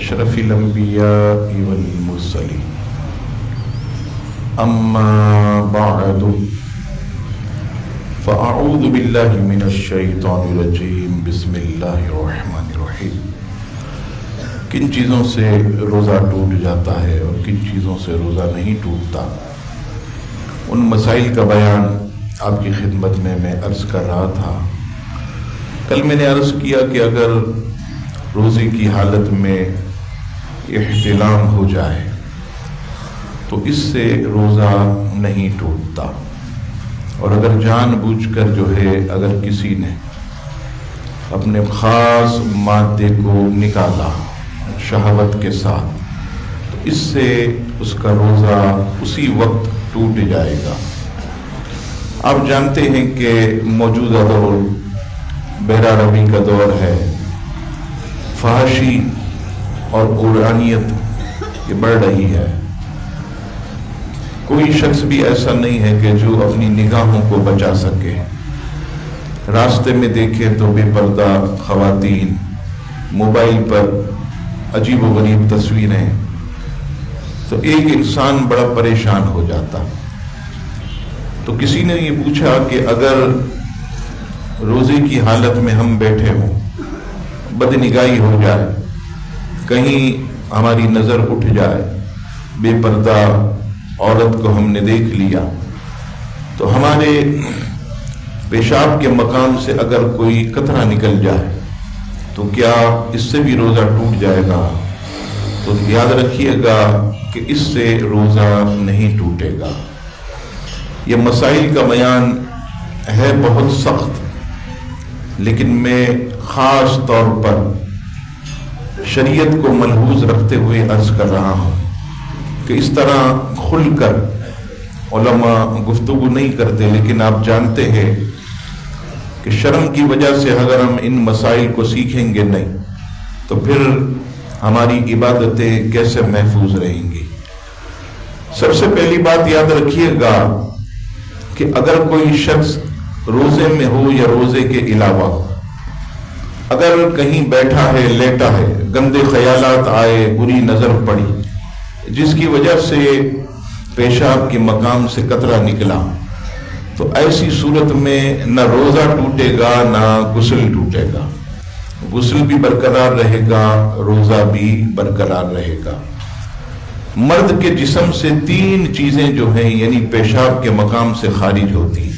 أشرف الأنبياء والمرسلين أما بعد فأعوذ بالله من الشيطان الرجيم بسم الله الرحمن الرحيم۔ کن چیزوں سے روزہ ٹوٹ جاتا ہے اور کن چیزوں سے روزہ نہیں ٹوٹتا، ان مسائل کا بیان آپ کی خدمت میں عرض کر رہا تھا۔ کل میں نے عرض کیا کہ اگر روزے کی حالت میں احتلام ہو جائے تو اس سے روزہ نہیں ٹوٹتا، اور اگر جان بوجھ کر اگر کسی نے اپنے خاص مادے کو نکالا شہوت کے ساتھ تو اس سے اس کا روزہ اسی وقت ٹوٹ جائے گا۔ آپ جانتے ہیں کہ موجودہ دور بہرہ روی کا دور ہے، فحاشی اور عرانیت یہ بڑھ رہی ہے۔ کوئی شخص بھی ایسا نہیں ہے کہ جو اپنی نگاہوں کو بچا سکے۔ راستے میں دیکھے تو بے پردہ خواتین، موبائل پر عجیب و غریب تصویریں، تو ایک انسان بڑا پریشان ہو جاتا۔ تو کسی نے یہ پوچھا کہ اگر روزے کی حالت میں ہم بیٹھے ہوں، بدنگاہی ہو جائے، کہیں ہماری نظر اٹھ جائے، بے پردہ عورت کو ہم نے دیکھ لیا، تو ہمارے پیشاب کے مقام سے اگر کوئی قطرہ نکل جائے تو کیا اس سے بھی روزہ ٹوٹ جائے گا؟ تو یاد رکھیے گا کہ اس سے روزہ نہیں ٹوٹے گا۔ یہ مسائل کا بیان ہے بہت سخت، لیکن میں خاص طور پر شریعت کو ملحوظ رکھتے ہوئے عرض کر رہا ہوں کہ اس طرح کھل کر علماء گفتگو نہیں کرتے، لیکن آپ جانتے ہیں کہ شرم کی وجہ سے اگر ہم ان مسائل کو سیکھیں گے نہیں تو پھر ہماری عبادتیں کیسے محفوظ رہیں گی۔ سب سے پہلی بات یاد رکھیے گا کہ اگر کوئی شخص روزے میں ہو یا روزے کے علاوہ ہو، اگر کہیں بیٹھا ہے، لیٹا ہے، گندے خیالات آئے، بری نظر پڑی، جس کی وجہ سے پیشاب کے مقام سے قطرہ نکلا، تو ایسی صورت میں نہ روزہ ٹوٹے گا نہ غسل ٹوٹے گا۔ غسل بھی برقرار رہے گا، روزہ بھی برقرار رہے گا۔ مرد کے جسم سے 3 چیزیں جو ہیں یعنی پیشاب کے مقام سے خارج ہوتی،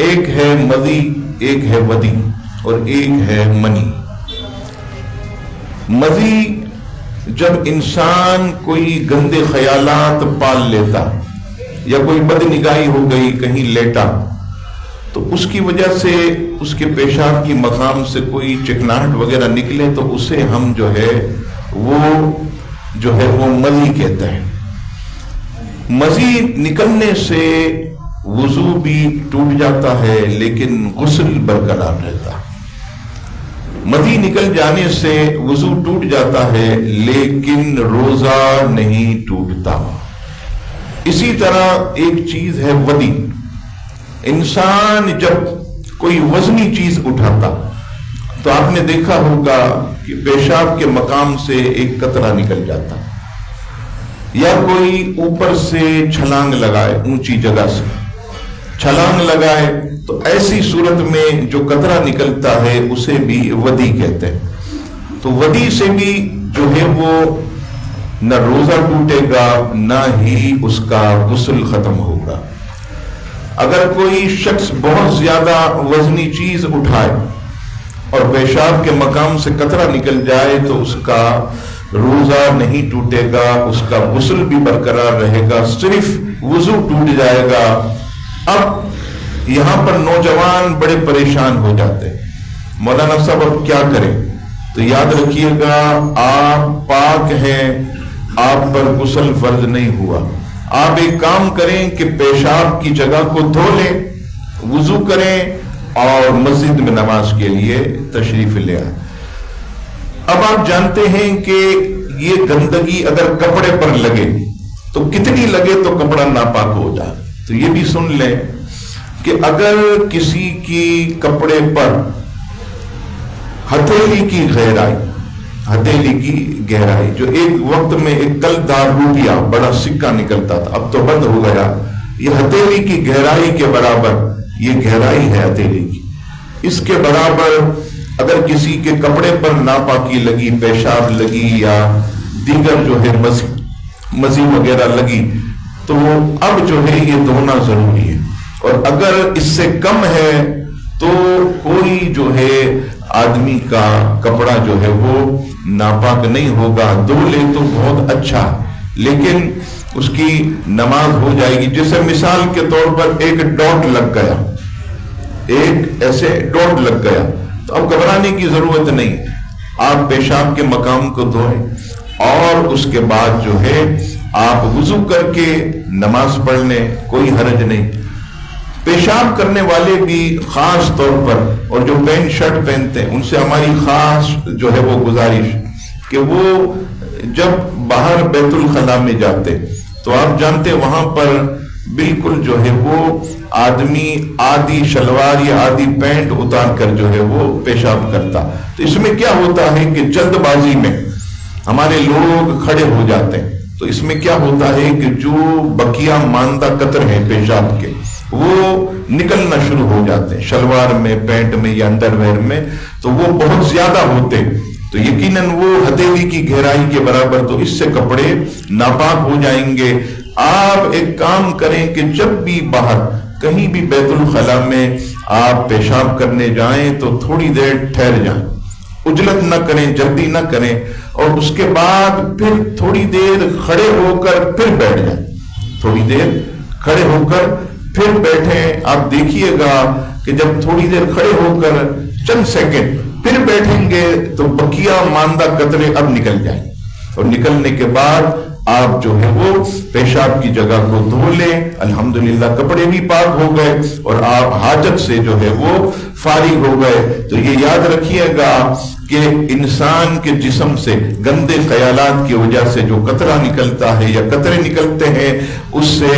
ایک ہے مذی، ایک ہے ودی اور ایک ہے منی۔ مذی جب انسان کوئی گندے خیالات پال لیتا یا کوئی بد نگاہی ہو گئی، کہیں لیٹا، تو اس کی وجہ سے اس کے پیشاب کی مقام سے کوئی چکناہٹ وغیرہ نکلے تو اسے ہم وہ مذی کہتے ہیں۔ مذی نکلنے سے وضو بھی ٹوٹ جاتا ہے لیکن غسل برقرار رہتا۔ مذی نکل جانے سے وضو ٹوٹ جاتا ہے لیکن روزہ نہیں ٹوٹتا۔ اسی طرح ایک چیز ہے ودی۔ انسان جب کوئی وزنی چیز اٹھاتا تو آپ نے دیکھا ہوگا کہ پیشاب کے مقام سے ایک قطرہ نکل جاتا، یا کوئی اوپر سے چھلانگ لگائے، اونچی جگہ سے چھلانگ لگائے، تو ایسی صورت میں جو قطرہ نکلتا ہے اسے بھی ودی کہتے ہیں۔ تو ودی سے بھی وہ نہ روزہ ٹوٹے گا نہ ہی اس کا غسل ختم ہوگا۔ اگر کوئی شخص بہت زیادہ وزنی چیز اٹھائے اور پیشاب کے مقام سے قطرہ نکل جائے تو اس کا روزہ نہیں ٹوٹے گا، اس کا غسل بھی برقرار رہے گا، صرف وضو ٹوٹ جائے گا۔ اب یہاں پر نوجوان بڑے پریشان ہو جاتے ہیں، مولانا صاحب اب کیا کریں؟ تو یاد رکھیے گا آپ پاک ہیں، آپ پر غسل فرض نہیں ہوا۔ آپ ایک کام کریں کہ پیشاب کی جگہ کو دھو لیں، وضو کریں اور مسجد میں نماز کے لیے تشریف لے آئیں۔ اب آپ جانتے ہیں کہ یہ گندگی اگر کپڑے پر لگے تو کتنی لگے تو کپڑا ناپاک ہو جائے۔ تو یہ بھی سن لیں کہ اگر کسی کی کپڑے پر ہتھیلی کی غیر آئی ہتھیلی کی گہرائی، جو ایک وقت میں ایک کلدار روپیہ بڑا سکہ نکلتا تھا، اب تو بند ہو گیا، یہ ہتھیلی کی گہرائی کے برابر یہ گہرائی ہے ہتھیلی کی. اس کے برابر اگر کسی کے کپڑے پر ناپاکی لگی، پیشاب لگی یا دیگر جو ہے مزی وغیرہ لگی، تو اب جو ہے یہ دھونا ضروری ہے. اور اگر اس سے کم ہے تو کوئی جو ہے آدمی کا کپڑا جو ہے وہ ناپاک نہیں ہوگا، دھو لے تو بہت اچھا، لیکن اس کی نماز ہو جائے گی. جیسے مثال کے طور پر ایک ڈاٹ لگ گیا، ایک ایسے ڈاٹ لگ گیا، تو اب گھبرانے کی ضرورت نہیں، آپ پیشاب کے مقام کو دھوئیں اور اس کے بعد جو ہے آپ وضو کر کے نماز پڑھ لیں، کوئی حرج نہیں. پیشاب کرنے والے بھی خاص طور پر، اور جو پینٹ شرٹ پہنتے ہیں ان سے ہماری خاص جو ہے وہ گزارش کہ وہ جب باہر بیت الخلا میں جاتے تو آپ جانتے وہاں پر بالکل جو ہے وہ آدمی آدھی شلوار یا آدھی پینٹ اتار کر جو ہے وہ پیشاب کرتا. تو اس میں کیا ہوتا ہے کہ جلد بازی میں ہمارے لوگ کھڑے ہو جاتے ہیں، تو اس میں کیا ہوتا ہے کہ جو بقیہ ماندہ قطر ہیں پیشاب کے وہ نکلنا شروع ہو جاتے ہیں شلوار میں، پینٹ میں یا انڈر ویئر میں، تو وہ بہت زیادہ ہوتے، تو یقیناً وہ ہتھیلی کی گہرائی کے برابر، تو اس سے کپڑے ناپاک ہو جائیں گے. آپ ایک کام کریں کہ جب بھی باہر کہیں بھی بیت الخلا میں آپ پیشاب کرنے جائیں تو تھوڑی دیر ٹھہر جائیں، عجلت نہ کریں، جلدی نہ کریں، اور اس کے بعد پھر تھوڑی دیر کھڑے ہو کر پھر بیٹھ جائیں، تھوڑی دیر کھڑے ہو کر پھر بیٹھیں. آپ دیکھیے گا کہ جب تھوڑی دیر کھڑے ہو کر چند سیکنڈ پھر بیٹھیں گے تو بقیہ ماندہ قطرے اب نکل جائیں، اور نکلنے کے بعد آپ جو ہے وہ پیشاب کی جگہ کو دھو لیں، الحمدللہ کپڑے بھی پاک ہو گئے اور آپ حاجت سے جو ہے وہ فارغ ہو گئے. تو یہ یاد رکھیے گا کہ انسان کے جسم سے گندے خیالات کی وجہ سے جو قطرہ نکلتا ہے یا قطرے نکلتے ہیں اس سے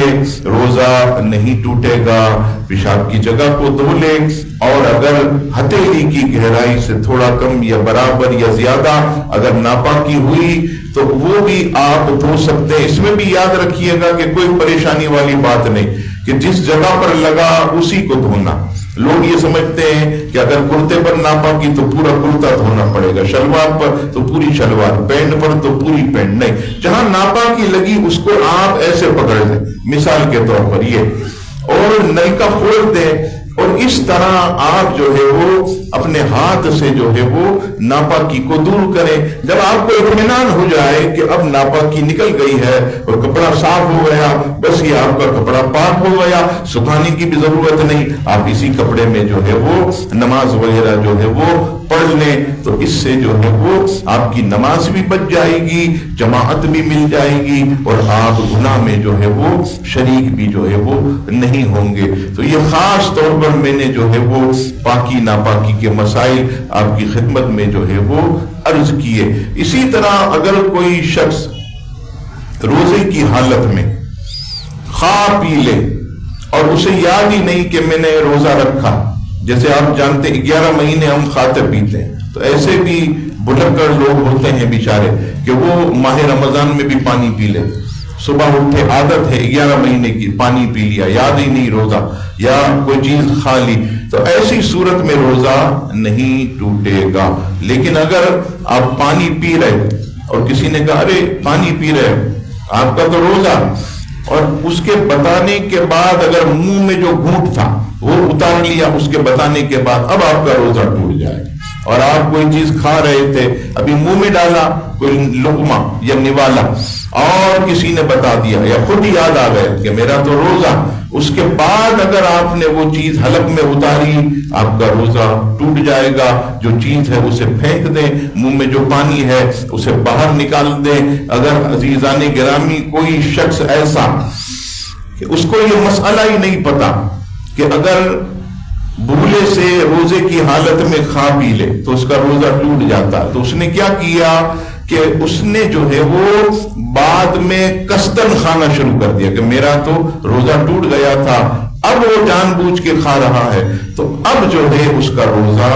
روزہ نہیں ٹوٹے گا. پیشاب کی جگہ کو دھو لیں، اور اگر ہتھیلی کی گہرائی سے تھوڑا کم یا برابر یا زیادہ اگر ناپاکی ہوئی تو وہ بھی آپ دھو سکتے ہیں. اس میں بھی یاد رکھیے گا کہ کوئی پریشانی والی بات نہیں کہ جس جگہ پر لگا اسی کو دھونا. لوگ یہ سمجھتے ہیں کہ اگر کرتے پر ناپاکی تو پورا کرتا دھونا پڑے گا، شلوار پر تو پوری شلوار، پینٹ پر تو پوری پینٹ. نہیں، جہاں ناپاکی لگی اس کو آپ ایسے پکڑ لیں، مثال کے طور پر یہ، اور نلکا کھول دیں، اور اس طرح آپ جو ہے وہ اپنے ہاتھ سے جو ہے وہ ناپاکی کو دور کریں. جب آپ کو اطمینان ہو جائے کہ اب ناپاکی نکل گئی ہے اور کپڑا صاف ہو گیا، بس یہ آپ کا کپڑا پاک ہو گیا، سکھانے کی بھی ضرورت نہیں، آپ اسی کپڑے میں جو ہے وہ نماز وغیرہ جو ہے وہ پڑھ لیں. تو اس سے جو ہے وہ آپ کی نماز بھی بچ جائے گی، جماعت بھی مل جائے گی، اور آپ گناہ میں جو ہے وہ شریک بھی جو ہے وہ نہیں ہوں گے. تو یہ خاص طور پر میں نے جو ہے وہ پاکی ناپاکی کے مسائل آپ کی خدمت میں جو ہے وہ عرض کیے. اسی طرح اگر کوئی شخص روزے کی حالت میں کھا پی لے اور اسے یاد ہی نہیں کہ میں نے روزہ رکھا، جیسے آپ جانتے 11 مہینے ہم کھاتے پیتے ہیں، تو ایسے بھی بھلکڑ لوگ ہوتے ہیں بیچارے کہ وہ ماہ رمضان میں بھی پانی پی لے، صبح اٹھے عادت ہے 11 مہینے کی پانی پی لیا، یاد ہی نہیں روزہ، یا کوئی چیز کھا لی، تو ایسی صورت میں روزہ نہیں ٹوٹے گا. لیکن اگر آپ پانی پی رہے اور کسی نے کہا ارے پانی پی رہے آپ کا تو روزہ، اور اس کے بتانے کے بعد اگر منہ میں جو گھونٹ تھا وہ اتار لیا اس کے بتانے کے بعد، اب آپ کا روزہ ٹوٹ جائے. اور آپ کوئی چیز کھا رہے تھے، ابھی منہ میں ڈالا کوئی لقمہ یا نوالا، اور کسی نے بتا دیا یا خود یاد آ گئے کہ میرا تو روزہ، اس کے بعد اگر آپ نے وہ چیز حلق میں اتاری آپ کا روزہ ٹوٹ جائے گا. جو چیز ہے اسے پھینک دیں، منہ میں جو پانی ہے اسے باہر نکال دیں. اگر عزیزان گرامی کوئی شخص ایسا کہ اس کو یہ مسئلہ ہی نہیں پتا کہ اگر بھولے سے روزے کی حالت میں کھا پی لے تو اس کا روزہ ٹوٹ جاتا، تو اس نے کیا کیا کہ اس نے جو ہے وہ بعد میں قصدن کھانا شروع کر دیا کہ میرا تو روزہ ٹوٹ گیا تھا، اب وہ جان بوجھ کے کھا رہا ہے، تو اب جو ہے اس کا روزہ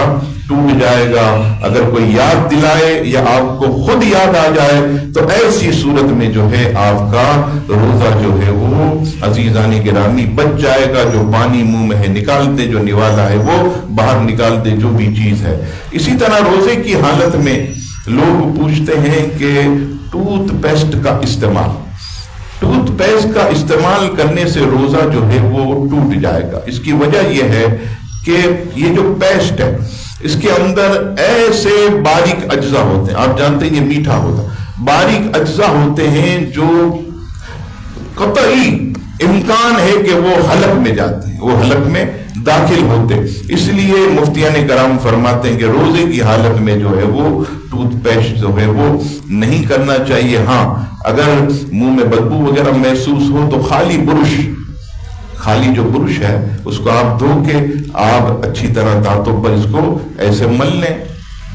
ٹوٹ جائے گا۔ اگر کوئی یاد دلائے یا آپ کو خود یاد آ جائے تو ایسی صورت میں جو ہے آپ کا روزہ جو ہے وہ عزیزان گرامی بچ جائے گا۔ جو پانی منہ میں ہے نکال دے، جو نوالا ہے وہ باہر نکال دے، جو بھی چیز ہے۔ اسی طرح روزے کی حالت میں لوگ پوچھتے ہیں کہ ٹوتھ پیسٹ کا استعمال کرنے سے روزہ جو ہے وہ ٹوٹ جائے گا۔ اس کی وجہ یہ ہے کہ یہ جو پیسٹ ہے اس کے اندر ایسے باریک اجزاء ہوتے ہیں، آپ جانتے ہیں یہ میٹھا ہوتا ہے، باریک اجزاء ہوتے ہیں جو قطعی امکان ہے کہ وہ حلق میں جاتے ہیں، وہ حلق میں داخل ہوتے۔ اس لیے مفتیان کرام فرماتے ہیں کہ روزے کی حالت میں جو ہے وہ ٹوتھ پیسٹ جو ہے وہ نہیں کرنا چاہیے۔ ہاں اگر منہ میں بدبو وغیرہ محسوس ہو تو خالی جو برش ہے اس کو آپ دھو کے آپ اچھی طرح دانتوں پر اس کو ایسے مل لیں،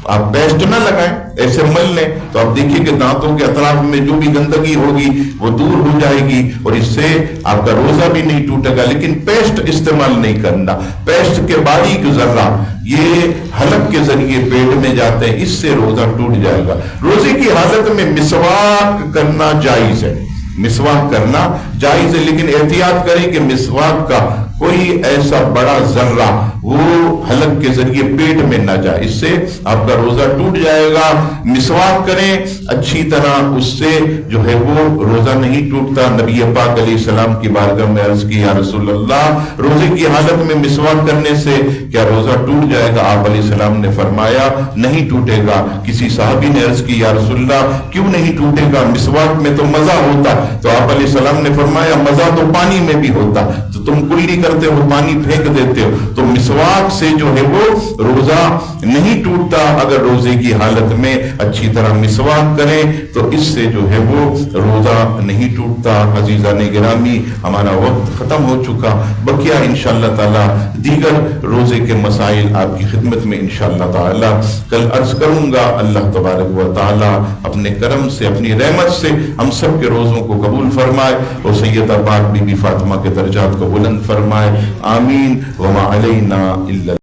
آپ پیسٹ نہ لگائیں، ایسے مل لیں تو آپ دیکھیں کہ دانتوں کے اطراف میں جو بھی گندگی ہوگی وہ دور ہو جائے گی اور اس سے آپ کا روزہ بھی نہیں ٹوٹے گا۔ لیکن پیسٹ استعمال نہیں کرنا، پیسٹ کے باریک ذرہ یہ حلق کے ذریعے پیٹ میں جاتے ہیں، اس سے روزہ ٹوٹ جائے گا۔ روزے کی حالت میں مسواک کرنا جائز ہے، مسواک کرنا جائز ہے، لیکن احتیاط کریں کہ مسواک کا کوئی ایسا بڑا ذرہ وہ حلق کے ذریعے پیٹ میں نہ جائے، اس سے آپ کا روزہ ٹوٹ جائے گا۔ مسواک کریں اچھی طرح، اس سے جو ہے وہ روزہ نہیں ٹوٹتا۔ نبی پاک علیہ السلام کی بارگاہ میں عرض کی یا رسول اللہ روزے کی حالت میں مسواک کرنے سے کیا روزہ ٹوٹ جائے گا؟ آپ علیہ السلام نے فرمایا نہیں ٹوٹے گا۔ کسی صحابی نے عرض کی یا رسول اللہ کیوں نہیں ٹوٹے گا؟ مسواک میں تو مزہ ہوتا۔ تو آپ علیہ السلام نے فرمایا مزہ تو پانی میں بھی ہوتا، تو تم کلی کرتے ہو، پانی پھینک دیتے ہو، تو مسواک سے جو ہے وہ روزہ نہیں ٹوٹتا۔ اگر روزے کی حالت میں اچھی طرح مسواک کریں تو اس سے جو ہے وہ روزہ نہیں ٹوٹتا۔ عزیزان گرامی ہمارا وقت ختم ہو چکا، بقیہ انشاءاللہ تعالی دیگر روزے کے مسائل آپ کی خدمت میں انشاءاللہ تعالی کل عرض کروں گا۔ اللہ تبارک و تعالی اپنے کرم سے اپنی رحمت سے ہم سب کے روزوں کو قبول فرمائے اور سیدہ پاک بی بی فاطمہ کے درجات کو بلند فرمائے، آمین۔ وما علینا الا